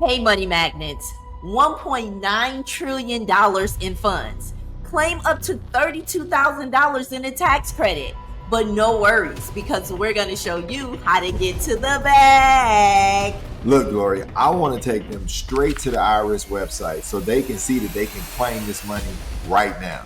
Hey, money magnets, $1.9 trillion in funds. Claim up to $32,000 in a tax credit. But no worries, because we're going to show you how to get to the bag. Look, Gloria, I want to take them straight to the IRS website so they can see that they can claim this money right now.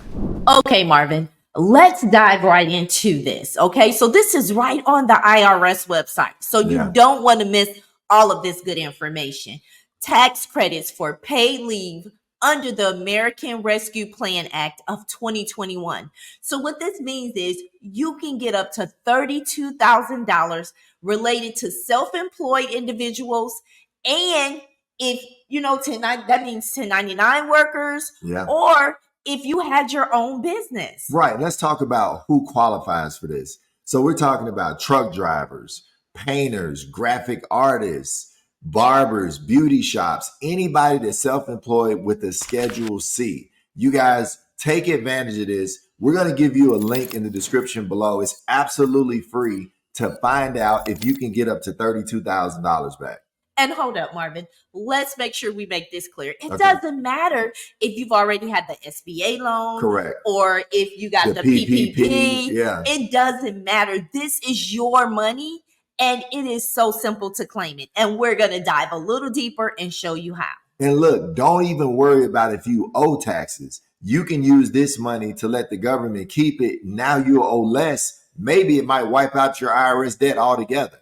Okay, Marvin, let's dive right into this. Okay, so this is right on the IRS website. So you don't want to miss all of this good information. Tax credits for paid leave under the American Rescue Plan Act of 2021. So what this means is you can get up to $32,000 related to self-employed individuals, and if that means 1099 workers, or if you had your own business. Right. Let's talk about who qualifies for this. So we're talking about truck drivers, painters, graphic artists, barbers, beauty shops, anybody that's self-employed with a Schedule C. You guys take advantage of this. We're going to give you a link in the description below. It's absolutely free to find out if you can get up to $32,000 back. And hold up, Marvin. Let's make sure we make this clear. It doesn't matter if you've already had the SBA loan, correct, or if you got the PPP. Yeah. It doesn't matter. This is your money. And it is so simple to claim it. And we're going to dive a little deeper and show you how. And look, don't even worry about if you owe taxes. You can use this money to let the government keep it. Now you'll owe less. Maybe it might wipe out your IRS debt altogether.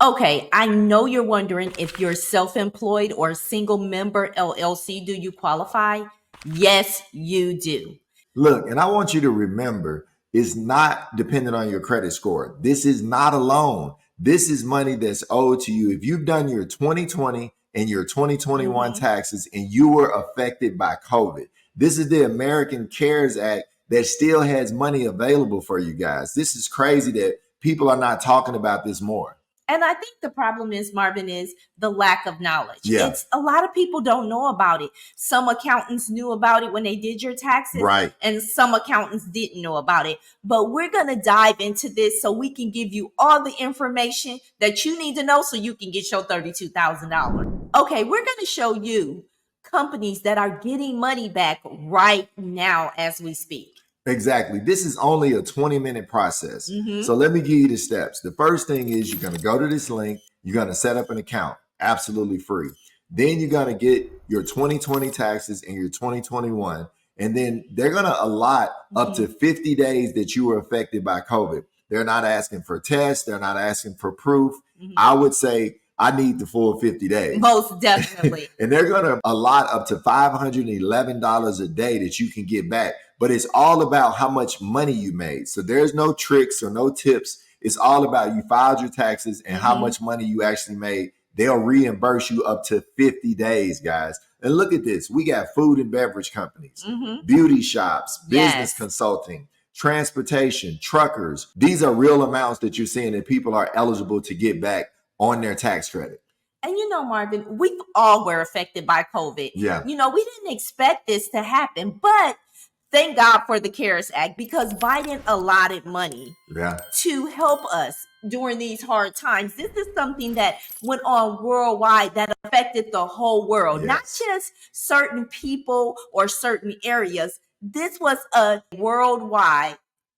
Okay, I know you're wondering if you're self-employed or single member LLC. Do you qualify? Yes, you do. Look, and I want you to remember, it's not dependent on your credit score. This is not a loan. This is money that's owed to you. If you've done your 2020 and your 2021 taxes and you were affected by COVID, this is the American CARES Act that still has money available for you guys. This is crazy that people are not talking about this more. And I think the problem is, Marvin, is the lack of knowledge. Yeah. It's a lot of people don't know about it. Some accountants knew about it when they did your taxes, right? And some accountants didn't know about it. But we're going to dive into this so we can give you all the information that you need to know so you can get your $32,000. Okay, we're going to show you companies that are getting money back right now as we speak. Exactly. This is only a 20-minute process. So let me give you the steps. The first thing is you're going to go to this link. You're going to set up an account, absolutely free. Then you're going to get your 2020 taxes and your 2021. And then they're going to allot up to 50 days that you were affected by COVID. They're not asking for tests. They're not asking for proof. I would say I need the full 50 days. Most definitely. And they're going to allot up to $511 a day that you can get back. But it's all about how much money you made. So there's no tricks or no tips. It's all about you filed your taxes and how much money you actually made. They'll reimburse you up to 50 days, guys. And look at this. We got food and beverage companies, beauty shops, business consulting, transportation, truckers. These are real amounts that you're seeing that people are eligible to get back on their tax credit. And Marvin, we all were affected by COVID. Yeah. We didn't expect this to happen, but thank God for the CARES Act, because Biden allotted money to help us during these hard times. This is something that went on worldwide that affected the whole world, not just certain people or certain areas. This was a worldwide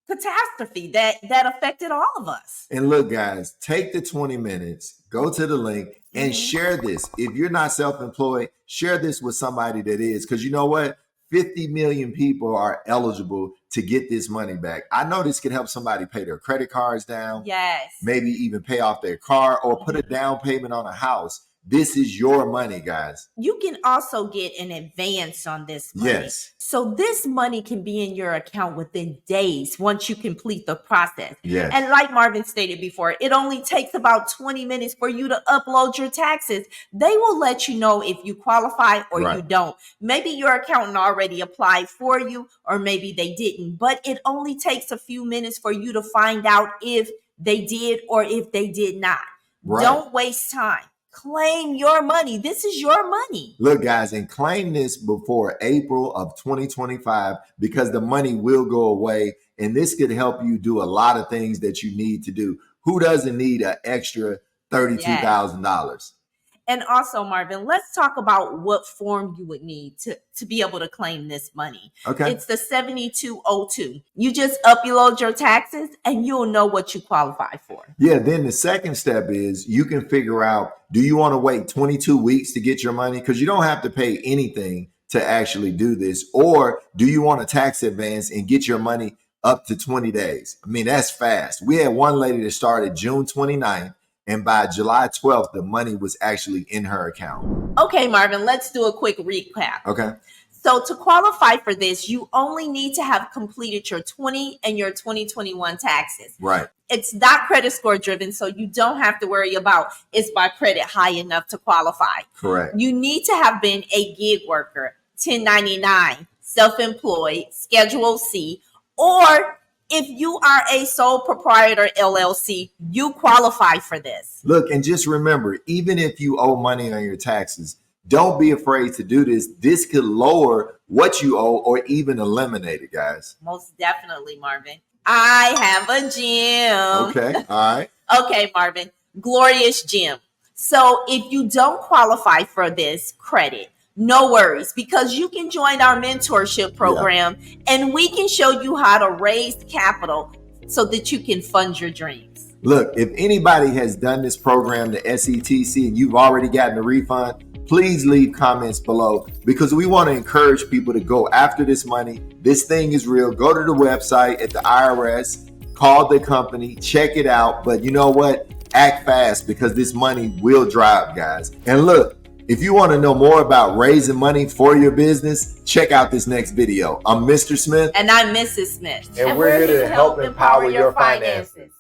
catastrophe that affected all of us. And look, guys, take the 20 minutes, go to the link and share this. If you're not self-employed, share this with somebody that is, because you know what? 50 million people are eligible to get this money back. I know this could help somebody pay their credit cards down. Yes. Maybe even pay off their car or put a down payment on a house. This is your money, guys. You can also get an advance on this money. Yes. So this money can be in your account within days once you complete the process. Yes. And like Marvin stated before, it only takes about 20 minutes for you to upload your taxes. They will let you know if you qualify or you don't. Maybe your accountant already applied for you, or maybe they didn't. But it only takes a few minutes for you to find out if they did or if they did not. Don't waste time. Claim your money. This is your money. Look, guys, and claim this before April of 2025, because the money will go away. And this could help you do a lot of things that you need to do. Who doesn't need an extra $32,000? And also, Marvin, let's talk about what form you would need to be able to claim this money. Okay. It's the 7202. You just upload your taxes and you'll know what you qualify for. Yeah, then the second step is you can figure out, do you want to wait 22 weeks to get your money? Because you don't have to pay anything to actually do this. Or do you want a tax advance and get your money up to 20 days? I mean, that's fast. We had one lady that started June 29th. And by July 12th, the money was actually in her account. Okay, Marvin, let's do a quick recap. Okay. So to qualify for this, you only need to have completed your 20 and your 2021 taxes. Right. It's not credit score driven, so you don't have to worry about is my credit high enough to qualify. Correct. You need to have been a gig worker, 1099, self-employed, Schedule C, or if you are a sole proprietor LLC, you qualify for this. Look, and just remember, even if you owe money on your taxes, don't be afraid to do this. This could lower what you owe or even eliminate it, guys. Most definitely, Marvin. I have a gym. Okay, all right. Okay, Marvin, glorious gym. So if you don't qualify for this credit, no worries, because you can join our mentorship program and we can show you how to raise capital so that you can fund your dreams. Look, if anybody has done this program, the setc, and you've already gotten a refund, please leave comments below, because we want to encourage people to go after this money. This thing is real. Go to the website at the IRS, call the company, check it out. But you know what? Act fast, because this money will dry up, guys. And look, if you want to know more about raising money for your business, check out this next video. I'm Mr. Smith. And I'm Mrs. Smith. And we're here to help empower your finances.